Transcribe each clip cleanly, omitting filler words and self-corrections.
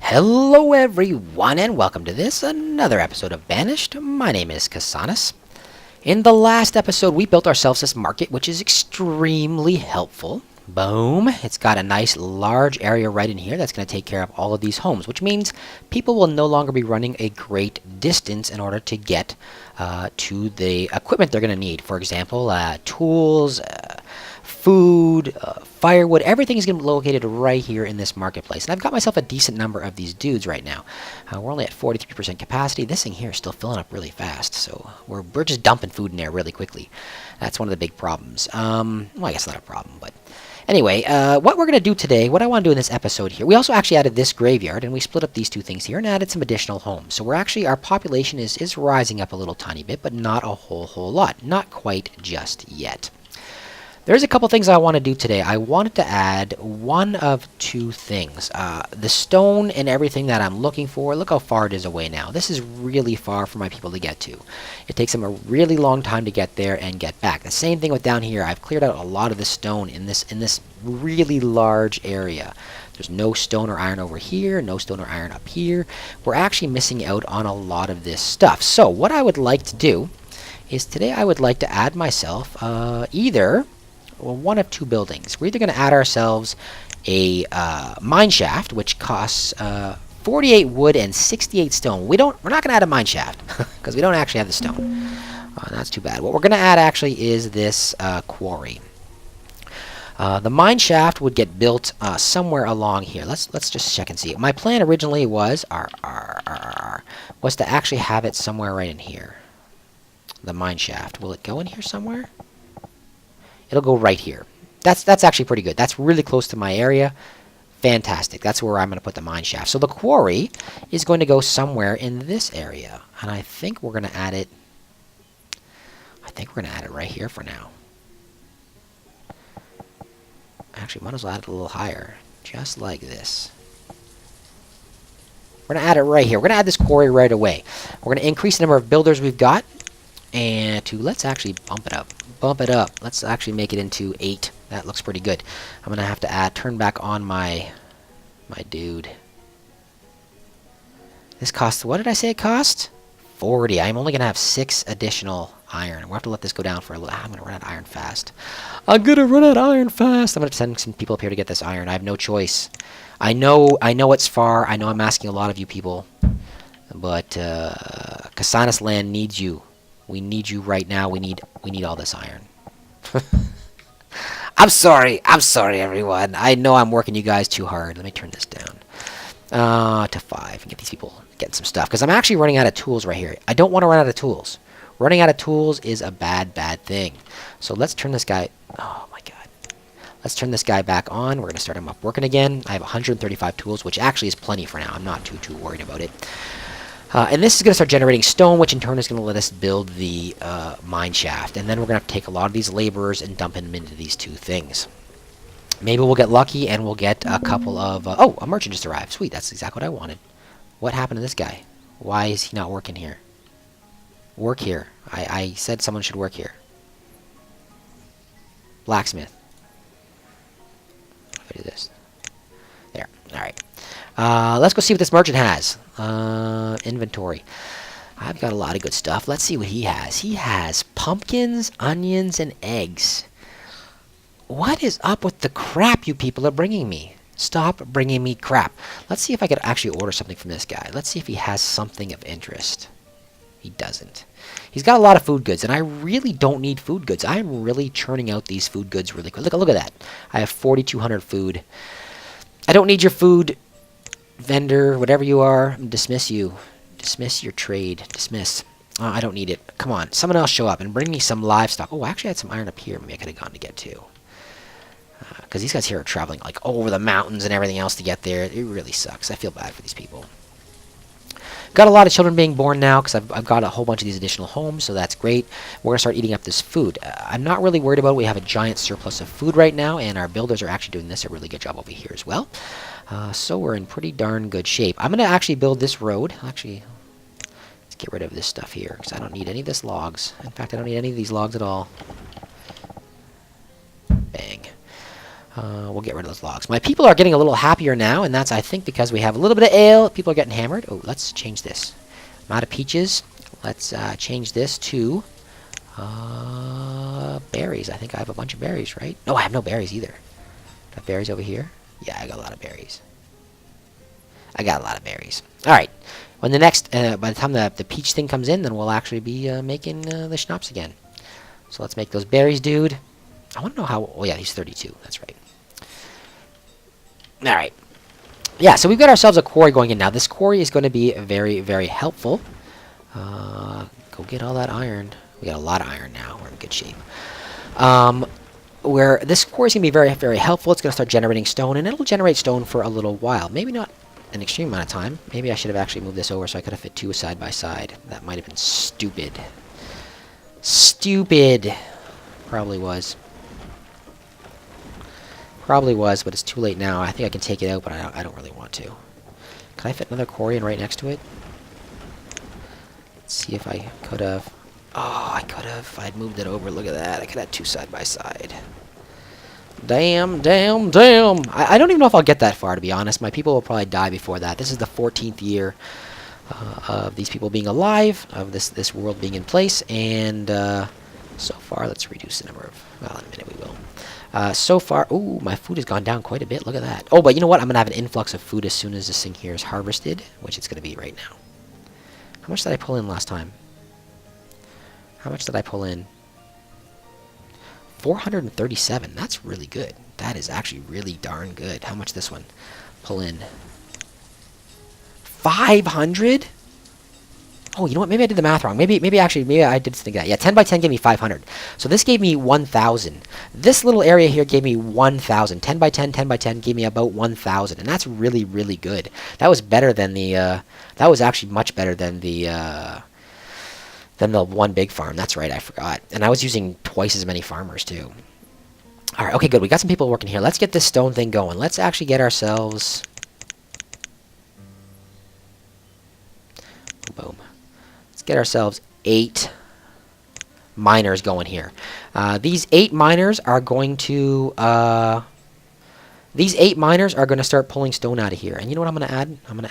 Hello everyone and welcome to another episode of Banished. My name is Kasanas. In the last episode we built ourselves this market which is extremely helpful. Boom. It's got a nice large area right in here that's going to take care of all of these homes, which means people will no longer be running a great distance in order to get to the equipment they're going to need. For example, tools, food, firewood, everything is going to be located right here in this marketplace. And I've got myself a decent number of these dudes right now. We're only at 43% capacity. This thing here is still filling up really fast, so we're just dumping food in there really quickly. That's one of the big problems. Well, I guess not a problem, but anyway, what we're going to do today, what I want to do in this episode here, we also actually added this graveyard, and we split up these two things here and added some additional homes. So our population is rising up a little tiny bit, but not a whole lot. Not quite just yet. There's a couple things I want to do today. I wanted to add one of two things. The stone and everything that I'm looking for, look how far it is away now. This is really far for my people to get to. It takes them a really long time to get there and get back. The same thing with down here. I've cleared out a lot of the stone in this really large area. There's no stone or iron over here, no stone or iron up here. We're actually missing out on a lot of this stuff. So what I would like to do is today I would like to add myself one of two buildings. We're either going to add ourselves a mine shaft, which costs 48 wood and 68 stone. We're not going to add a mine shaft because we don't actually have the stone. That's too bad. What we're going to add actually is this quarry. The mine shaft would get built somewhere along here. Let's just check and see. My plan originally was to actually have it somewhere right in here. The mine shaft. Will it go in here somewhere? It'll go right here. That's actually pretty good. That's really close to my area. Fantastic. That's where I'm going to put the mine shaft. So the quarry is going to go somewhere in this area. And I think we're going to add it... right here for now. Actually, might as well add it a little higher. Just like this. We're going to add it right here. We're going to add this quarry right away. We're going to increase the number of builders we've got. And let's actually bump it up. Let's actually make it into 8. That looks pretty good. I'm gonna have to turn back on my dude. This costs, what did I say it cost? 40. I'm only gonna have 6 additional iron. We'll have to let this go down for a little. I'm gonna run out of iron fast. I'm gonna send some people up here to get this iron. I have no choice. I know it's far. I know I'm asking a lot of you people, but Kasanas land needs you. We need you right now. We need all this iron. I'm sorry everyone. I know I'm working you guys too hard. Let me turn this down to 5 and get these people getting some stuff, because I'm actually running out of tools right here. I don't want to run out of tools. Running out of tools is a bad thing. So let's turn this guy... Oh my god. Let's turn this guy back on. We're going to start him up working again. I have 135 tools, which actually is plenty for now. I'm not too worried about it. And this is going to start generating stone, which in turn is going to let us build the mine shaft. And then we're going to have to take a lot of these laborers and dump them into these two things. Maybe we'll get lucky and we'll get a couple of... oh, a merchant just arrived. Sweet, that's exactly what I wanted. What happened to this guy? Why is he not working here? Work here. I said someone should work here. Blacksmith. If I do this. There. Alright. Let's go see what this merchant has. Inventory. I've got a lot of good stuff. Let's see what he has. He has pumpkins, onions, and eggs. What is up with the crap you people are bringing me? Stop bringing me crap. Let's see if I could actually order something from this guy. Let's see if he has something of interest. He doesn't. He's got a lot of food goods, and I really don't need food goods. I'm really churning out these food goods really quick. Look at that. I have 4,200 food. I don't need your food, vendor, whatever you are. Dismiss you. Dismiss your trade. Dismiss. I don't need it. Come on. Someone else show up and bring me some livestock. Oh, I actually had some iron up here. Maybe I could have gone to get to. Because these guys here are traveling like over the mountains and everything else to get there. It really sucks. I feel bad for these people. Got a lot of children being born now because I've got a whole bunch of these additional homes, so that's great. We're going to start eating up this food. I'm not really worried about it. We have a giant surplus of food right now, and our builders are actually doing this a really good job over here as well. So we're in pretty darn good shape. I'm going to actually build this road. Actually, let's get rid of this stuff here because I don't need any of this logs. In fact, I don't need any of these logs at all. Bang. We'll get rid of those logs. My people are getting a little happier now, and that's, I think, because we have a little bit of ale. People are getting hammered. Oh, let's change this. I'm out of peaches. Let's change this to berries. I think I have a bunch of berries, right? No, I have no berries either. Got berries over here? Yeah, I got a lot of berries. I got a lot of berries. All right. When the next, by the time the peach thing comes in, then we'll actually be making the schnapps again. So let's make those berries, dude. I want to know how... Oh, yeah, he's 32. That's right. All right. Yeah, so we've got ourselves a quarry going in now. This quarry is going to be very, very helpful. Go get all that iron. We got a lot of iron now. We're in good shape. Where this quarry is going to be very, very helpful. It's going to start generating stone, and it'll generate stone for a little while. Maybe not an extreme amount of time. Maybe I should have actually moved this over so I could have fit two side by side. That might have been stupid. Stupid. Probably was. Probably was, but it's too late now. I think I can take it out, but I don't really want to. Can I fit another quarry in right next to it? Let's see if I could have. Oh, I could have. If I'd moved it over, look at that. I could have two side by side. Damn, damn, damn. I don't even know if I'll get that far, to be honest. My people will probably die before that. This is the 14th year of these people being alive, of this world being in place, and so far, let's reduce the number of... Well, in a minute we will. So far, ooh, my food has gone down quite a bit. Look at that. Oh, but you know what? I'm going to have an influx of food as soon as this thing here is harvested, which it's going to be right now. How much did I pull in last time? How much did I pull in? 437. That's really good. That is actually really darn good. How much this one? Pull in. 500? Oh, you know what? Maybe I did the math wrong. Maybe I did think that. Yeah, 10 by 10 gave me 500. So this gave me 1,000. This little area here gave me 1,000. 10 by 10, 10 by 10 gave me about 1,000. And that's really, really good. That was better than the, that was actually much better than the one big farm. That's right, I forgot. And I was using twice as many farmers, too. All right, okay, good. We got some people working here. Let's get this stone thing going. Let's actually get ourselves... Boom. Let's get ourselves 8 miners going here. These 8 miners are going to start pulling stone out of here. And you know what I'm going to add? I'm going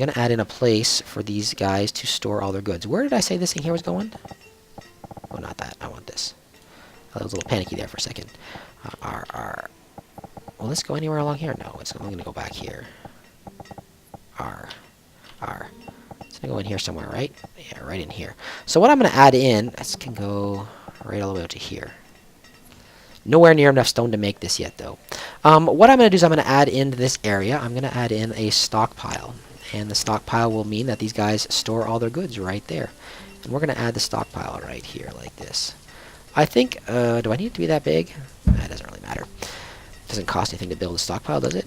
to add in a place for these guys to store all their goods. Where did I say this thing here was going? Oh, not that. I want this. I was a little panicky there for a second. Will this go anywhere along here? No, it's only going to go back here. It's going to go in here somewhere, right? Yeah, right in here. So what I'm going to add in, this can go right all the way out to here. Nowhere near enough stone to make this yet, though. What I'm going to do is I'm going to add into this area, I'm going to add in a stockpile. And the stockpile will mean that these guys store all their goods right there. And we're going to add the stockpile right here, like this. I think, do I need it to be that big? That doesn't really matter. It doesn't cost anything to build a stockpile, does it?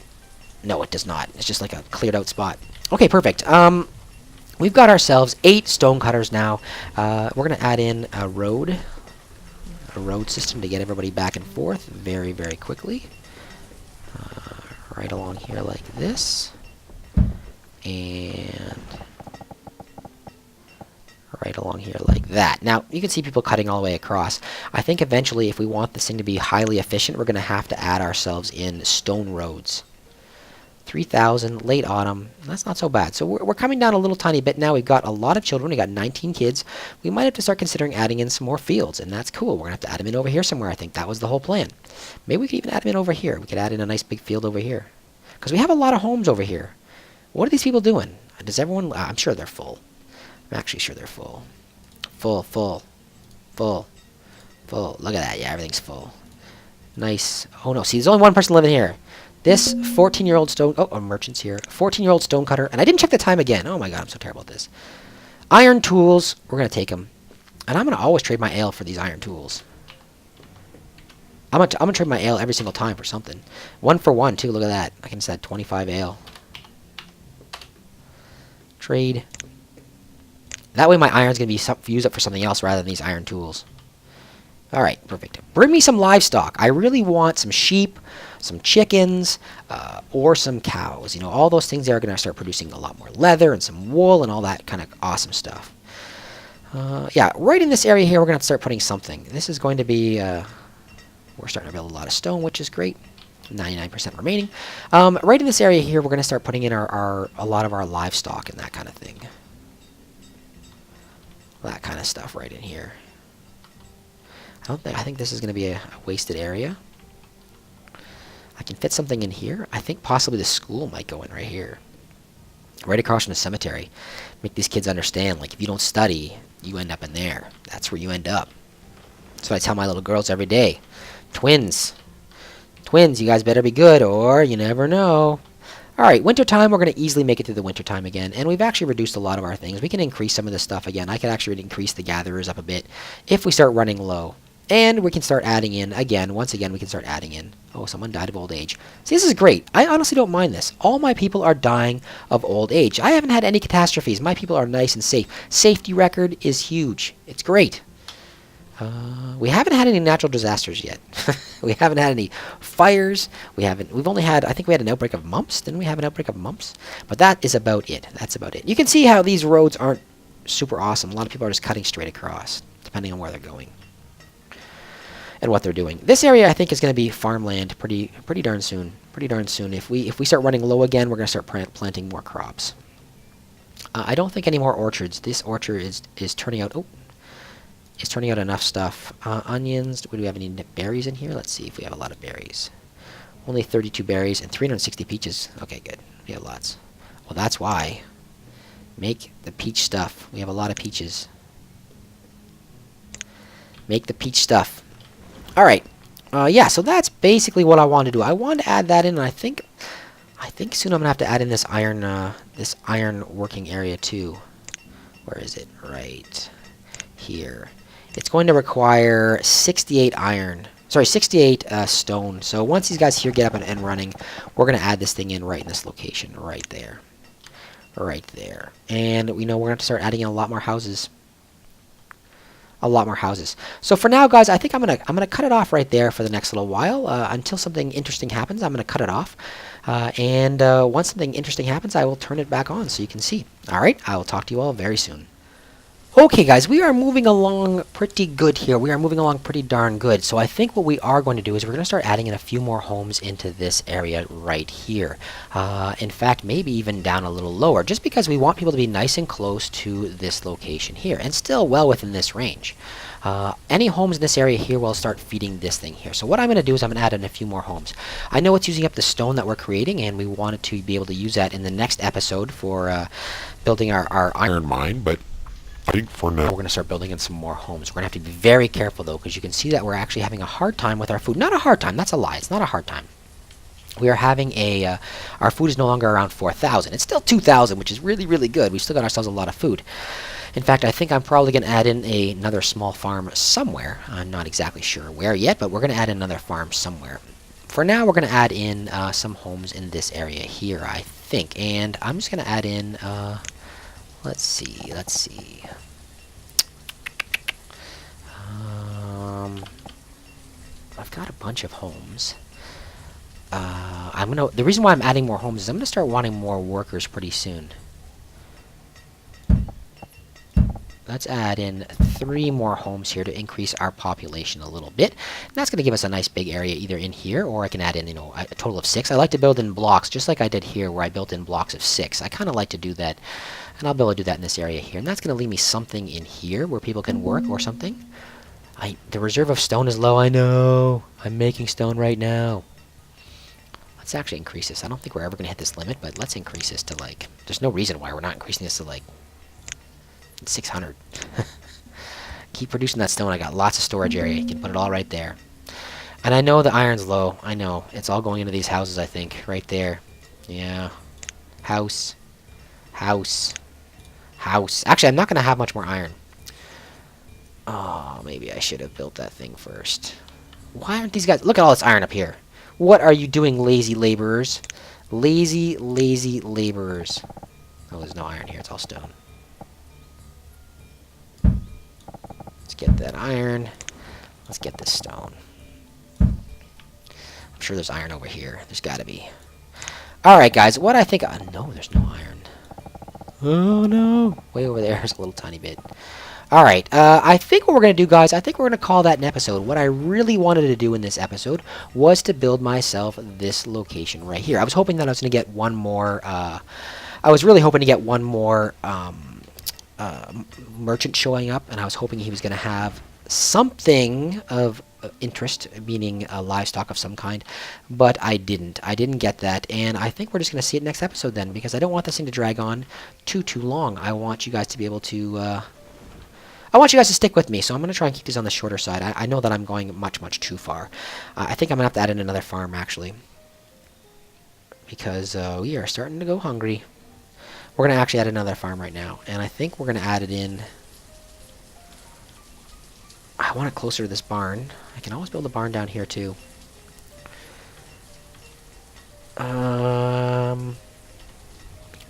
No, it does not. It's just like a cleared out spot. Okay, perfect. We've got ourselves 8 stone cutters now. We're going to add in a road system to get everybody back and forth very, very quickly. Right along here like this. And right along here like that. Now, you can see people cutting all the way across. I think eventually, if we want this thing to be highly efficient, we're going to have to add ourselves in stone roads. 3,000, late autumn. That's not so bad. So we're coming down a little tiny bit now. We've got a lot of children. We got 19 kids. We might have to start considering adding in some more fields, and that's cool. We're going to have to add them in over here somewhere, I think. That was the whole plan. Maybe we could even add them in over here. We could add in a nice big field over here. Because we have a lot of homes over here. What are these people doing? Does everyone... I'm sure they're full. I'm actually sure they're full. Full. Look at that. Yeah, everything's full. Nice. Oh, no. See, there's only one person living here. This 14-year-old stone... Oh, a merchant's here. 14-year-old stone cutter. And I didn't check the time again. Oh, my God. I'm so terrible at this. Iron tools. We're going to take them. And I'm going to always trade my ale for these iron tools. I'm gonna trade my ale every single time for something. 1 for 1, too. Look at that. I can set 25 ale. Trade. That way my iron's going to be used up for something else rather than these iron tools. Alright, perfect. Bring me some livestock. I really want some sheep, some chickens, or some cows. You know, all those things are going to start producing a lot more leather and some wool and all that kind of awesome stuff. Yeah, right in this area here, we're going to have to start putting something. This is going to be... We're starting to build a lot of stone, which is great. 99% remaining. Right in this area here, we're going to start putting in a lot of our livestock and that kind of thing. That kind of stuff right in here. I think this is going to be a wasted area. I can fit something in here. I think possibly the school might go in right here. Right across from the cemetery. Make these kids understand, like, if you don't study, you end up in there. That's where you end up. That's what I tell my little girls every day. Twins. Twins, you guys better be good, or you never know. Alright, wintertime, we're going to easily make it through the wintertime again, and we've actually reduced a lot of our things. We can increase some of this stuff again. I could actually increase the gatherers up a bit if we start running low. And we can start adding in, again, once again, we can start adding in. Oh, someone died of old age. See, this is great. I honestly don't mind this. All my people are dying of old age. I haven't had any catastrophes. My people are nice and safe. Safety record is huge. It's great. We haven't had any natural disasters yet. We haven't had any fires. We've only had, I think we had an outbreak of mumps. Didn't we have an outbreak of mumps? But that is about it. That's about it. You can see how these roads aren't super awesome. A lot of people are just cutting straight across, depending on where they're going and what they're doing. This area, I think, is going to be farmland pretty darn soon. Pretty darn soon. If we start running low again, we're going to start planting more crops. I don't think any more orchards. This orchard is turning out. Oh, it's turning out enough stuff. Onions. Do we have any berries in here? Let's see if we have a lot of berries. Only 32 berries and 360 peaches. Okay, good. We have lots. Well, that's why. Make the peach stuff. We have a lot of peaches. Make the peach stuff. Alright, yeah, so that's basically what I want to do. I want to add that in, and I think soon I'm going to have to add in this iron working area too. Where is it? Right here. It's going to require 68 iron. Sorry, 68 stone. So once these guys here get up and running, we're going to add this thing in right in this location, right there. Right there. And we know we're going to have to start adding in a lot more houses. A lot more houses. So for now, guys, I think I'm gonna cut it off right there for the next little while until something interesting happens. I'm gonna cut it off, and once something interesting happens, I will turn it back on so you can see. All right, I will talk to you all very soon. Okay, guys, we are moving along pretty good here. We are moving along pretty darn good. So I think what we are going to do is we're going to start adding in a few more homes into this area right here. In fact, maybe even down a little lower, just because we want people to be nice and close to this location here, and still well within this range. Any homes in this area here will start feeding this thing here. So what I'm going to do is I'm going to add in a few more homes. I know it's using up the stone that we're creating, and we wanted to be able to use that in the next episode for building our iron mine, but I think for now we're going to start building in some more homes. We're going to have to be very careful, though, because you can see that we're actually having a hard time with our food. Not a hard time. That's a lie. It's not a hard time. We are having our food is no longer around 4,000. It's still 2,000, which is really, really good. We've still got ourselves a lot of food. In fact, I think I'm probably going to add in another small farm somewhere. I'm not exactly sure where yet, but we're going to add another farm somewhere. For now, we're going to add in some homes in this area here, I think. And I'm just going to add in... Let's see. I've got a bunch of homes. The reason why I'm adding more homes is I'm gonna start wanting more workers pretty soon. Let's add in 3 more homes here to increase our population a little bit. And that's going to give us a nice big area either in here, or I can add in, a total of 6. I like to build in blocks, just like I did here, where I built in blocks of 6. I kind of like to do that, and I'll be able to do that in this area here. And that's going to leave me something in here where people can work or something. The reserve of stone is low, I know. I'm making stone right now. Let's actually increase this. I don't think we're ever going to hit this limit, but let's increase this to, like... There's no reason why we're not increasing this to, like... 600. Keep producing that stone. I got lots of storage area. You can put it all right there. And I know the iron's low. I know. It's all going into these houses, I think. Right there. Yeah. House. House. House. Actually, I'm not going to have much more iron. Oh, maybe I should have built that thing first. Why aren't these guys... Look at all this iron up here. What are you doing, lazy laborers? Lazy, lazy laborers. Oh, there's no iron here. It's all stone. Get that iron. Let's get this stone. I'm sure there's iron over here. There's got to be. Alright, guys. What I think... no, there's no iron. Oh, no. Way over there. There's a little tiny bit. All right, I think what we're going to do, guys, I think we're going to call that an episode. What I really wanted to do in this episode was to build myself this location right here. I was hoping that I was going to get one more, I was really hoping to get one more merchant showing up, and I was hoping he was going to have something of interest, meaning a livestock of some kind, but I didn't. I didn't get that, and I think we're just going to see it next episode then, because I don't want this thing to drag on too long. I want you guys to be able to... I want you guys to stick with me, so I'm going to try and keep these on the shorter side. I know that I'm going much too far. I think I'm going to have to add in another farm, actually, because we are starting to go hungry. We're going to actually add another farm right now, and I think we're going to add it in... I want it closer to this barn. I can always build a barn down here, too. We're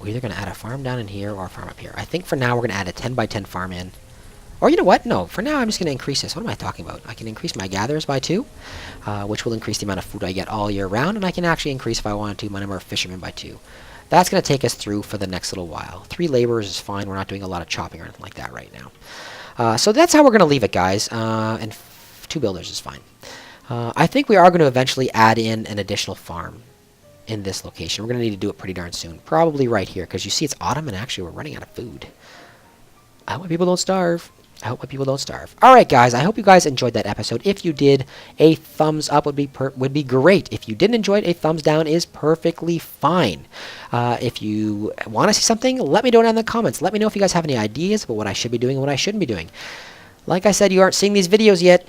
either going to add a farm down in here or a farm up here. I think for now we're going to add a 10 by 10 farm in. Or you know what? No, for now I'm just going to increase this. What am I talking about? I can increase my gatherers by 2, which will increase the amount of food I get all year round, and I can actually increase, if I wanted to, my number of fishermen by 2. That's going to take us through for the next little while. 3 laborers is fine. We're not doing a lot of chopping or anything like that right now. So that's how we're going to leave it, guys, and 2 builders is fine. I think we are going to eventually add in an additional farm in this location. We're going to need to do it pretty darn soon. Probably right here, because you see it's autumn, and actually we're running out of food. I hope people don't starve. I hope my people don't starve. All right, guys. I hope you guys enjoyed that episode. If you did, a thumbs up would be great. If you didn't enjoy it, a thumbs down is perfectly fine. If you want to see something, let me know down in the comments. Let me know if you guys have any ideas about what I should be doing and what I shouldn't be doing. Like I said, you aren't seeing these videos yet.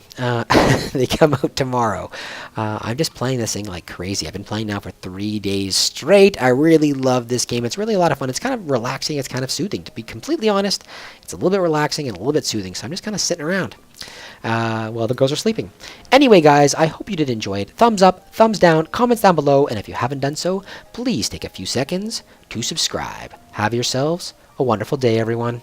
They come out tomorrow. I'm just playing this thing like crazy. I've been playing now for 3 days straight. I really love this game. It's really a lot of fun. It's kind of relaxing. It's kind of soothing. To be completely honest, it's a little bit relaxing and a little bit soothing. So I'm just kind of sitting around while the girls are sleeping. Anyway, guys, I hope you did enjoy it. Thumbs up, thumbs down, comments down below. And if you haven't done so, please take a few seconds to subscribe. Have yourselves a wonderful day, everyone.